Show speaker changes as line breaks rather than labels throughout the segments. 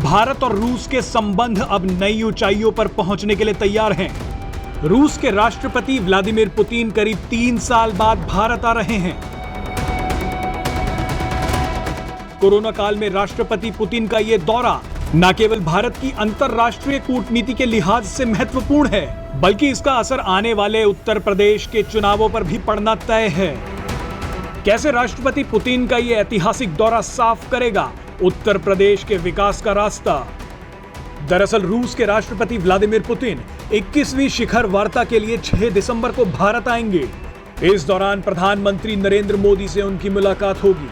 भारत और रूस के संबंध अब नई ऊंचाइयों पर पहुंचने के लिए तैयार हैं। रूस के राष्ट्रपति व्लादिमीर पुतिन करीब 3 साल बाद भारत आ रहे हैं। कोरोना काल में राष्ट्रपति पुतिन का यह दौरा न केवल भारत की अंतरराष्ट्रीय कूटनीति के लिहाज से महत्वपूर्ण है, बल्कि इसका असर आने वाले उत्तर प्रदेश के चुनावों पर भी पड़ना तय है। कैसे राष्ट्रपति पुतिन का यह ऐतिहासिक दौरा साफ करेगा उत्तर प्रदेश के विकास का रास्ता? दरअसल रूस के राष्ट्रपति व्लादिमीर पुतिन 21वीं शिखर वार्ता के लिए 6 दिसंबर को भारत आएंगे। इस दौरान प्रधानमंत्री नरेंद्र मोदी से उनकी मुलाकात होगी।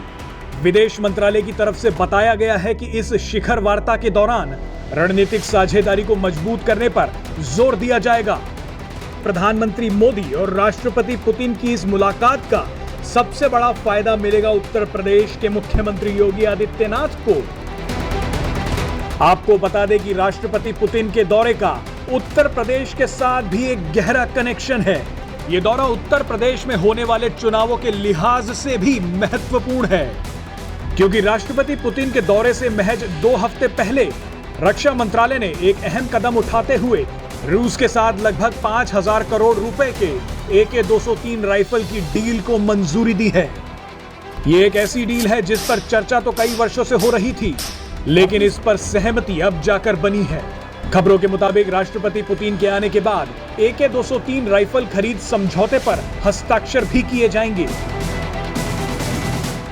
विदेश मंत्रालय की तरफ से बताया गया है कि इस शिखर वार्ता के दौरान रणनीतिक साझेदारी को मजबूत करने पर जोर दिया जाएगा। प्रधानमंत्री मोदी और राष्ट्रपति पुतिन की इस मुलाकात का सबसे बड़ा फायदा मिलेगा उत्तर प्रदेश के मुख्यमंत्री योगी आदित्यनाथ को। आपको बता दें कि राष्ट्रपति पुतिन के दौरे का उत्तर प्रदेश के साथ भी एक गहरा कनेक्शन है। यह दौरा उत्तर प्रदेश में होने वाले चुनावों के लिहाज से भी महत्वपूर्ण है, क्योंकि राष्ट्रपति पुतिन के दौरे से महज 2 हफ्ते पहले रक्षा मंत्रालय ने एक अहम कदम उठाते हुए रूस के साथ लगभग 5,000 करोड़ रुपए के AK-203 राइफल की डील को मंजूरी दी है। यह एक ऐसी डील है जिस पर चर्चा तो कई वर्षों से हो रही थी, लेकिन इस पर सहमति अब जाकर बनी है। खबरों के मुताबिक राष्ट्रपति पुतिन के आने के बाद AK-203 राइफल खरीद समझौते पर हस्ताक्षर भी किए जाएंगे।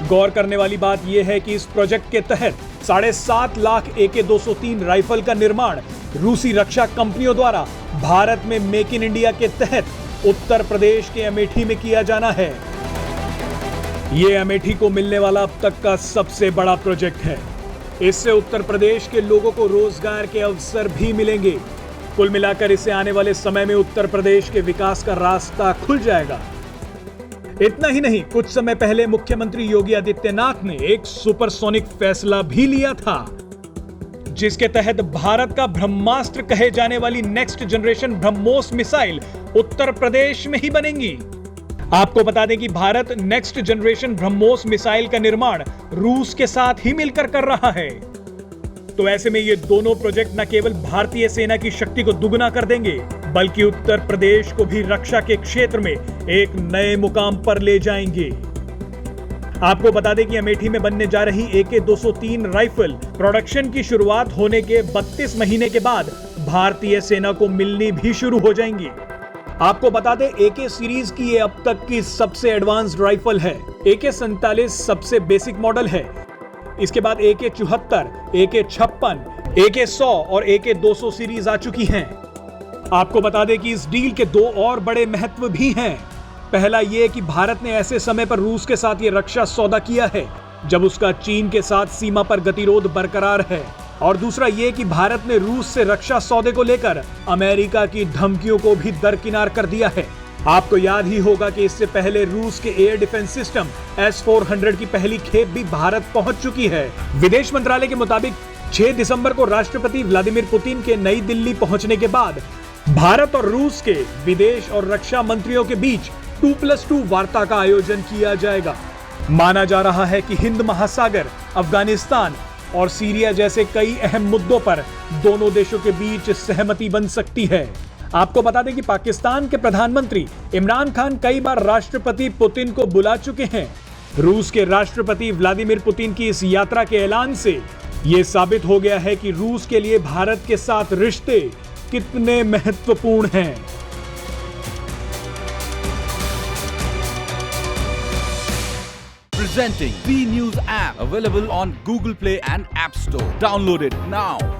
गौर करने वाली बात यह है कि इस प्रोजेक्ट के तहत 7.5 लाख AK-203 राइफल का निर्माण रूसी रक्षा कंपनियों द्वारा भारत में मेक इन इंडिया के तहत उत्तर प्रदेश के अमेठी में किया जाना है। यह अमेठी को मिलने वाला अब तक का सबसे बड़ा प्रोजेक्ट है। इससे उत्तर प्रदेश के लोगों को रोजगार के अवसर भी मिलेंगे। कुल मिलाकर इससे आने वाले समय में उत्तर प्रदेश के विकास का रास्ता खुल जाएगा। इतना ही नहीं, कुछ समय पहले मुख्यमंत्री योगी आदित्यनाथ ने एक सुपरसोनिक फैसला भी लिया था, जिसके तहत भारत का ब्रह्मास्त्र कहे जाने वाली next generation BrahMos missile Uttar Pradesh में ही बनेंगी। आपको बता दें कि Bharat next generation BrahMos missile का निर्माण रूस के साथ ही मिलकर कर रहा है। तो ऐसे में ये दोनों प्रोजेक्ट न केवल भारतीय सेना की शक्ति को दुगना कर देंगे, बल्कि उत्तर प्रदेश को भी रक्षा के क्षेत्र में एक नए मुकाम पर ले जाएंगे। आपको बता दें कि अमेठी में बनने जा रही AK-203 राइफल प्रोडक्शन की शुरुआत होने के 32 महीने के बाद भारतीय सेना को मिलनी भी शुरू हो जाएंगी। आपको बता दें AK सीरीज की ये अब तक की सबसे एडवांस्ड राइफल है। AK-47 सबसे बेसिक मॉडल है। इसके बाद AK-74, AK-56, AK-100 और AK-200 सीरीज आ चुकी हैं। आपको बता दें कि इस डील के 2 और बड़े महत्व भी हैं। पहला यह कि भारत ने ऐसे समय पर रूस के साथ ये रक्षा सौदा किया है जब उसका चीन के साथ सीमा पर गतिरोध बरकरार है, और दूसरा यह कि भारत ने रूस से रक्षा सौदे को लेकर अमेरिका की धमकियों को भी दरकिनार कर दिया है। आपको याद ही होगा कि इससे पहले रूस के एयर डिफेंस सिस्टम S-400 की पहली खेप भी भारत पहुंच चुकी है। विदेश मंत्रालय के मुताबिक 6 दिसंबर को राष्ट्रपति व्लादिमीर पुतिन के नई दिल्ली पहुंचने के बाद भारत और रूस के विदेश और रक्षा मंत्रियों के बीच 2+2 वार्ता का आयोजन किया जाएगा। माना जा रहा है कि हिंद महासागर, अफगानिस्तान और सीरिया जैसे कई अहम मुद्दों पर दोनों देशों के बीच सहमति बन सकती है। आपको बता दें कि पाकिस्तान के प्रधानमंत्री इमरान खान कई बार राष्ट्रपति पुतिन को बुला चुके हैं। रूस के राष्ट्रपति व्लादिमीर पुतिन की इस यात्रा के ऐलान से यह साबित हो गया है कि रूस के लिए भारत के साथ रिश्ते कितने महत्वपूर्ण हैं।
Presenting V News app, available on Google Play and App Store. Download it now.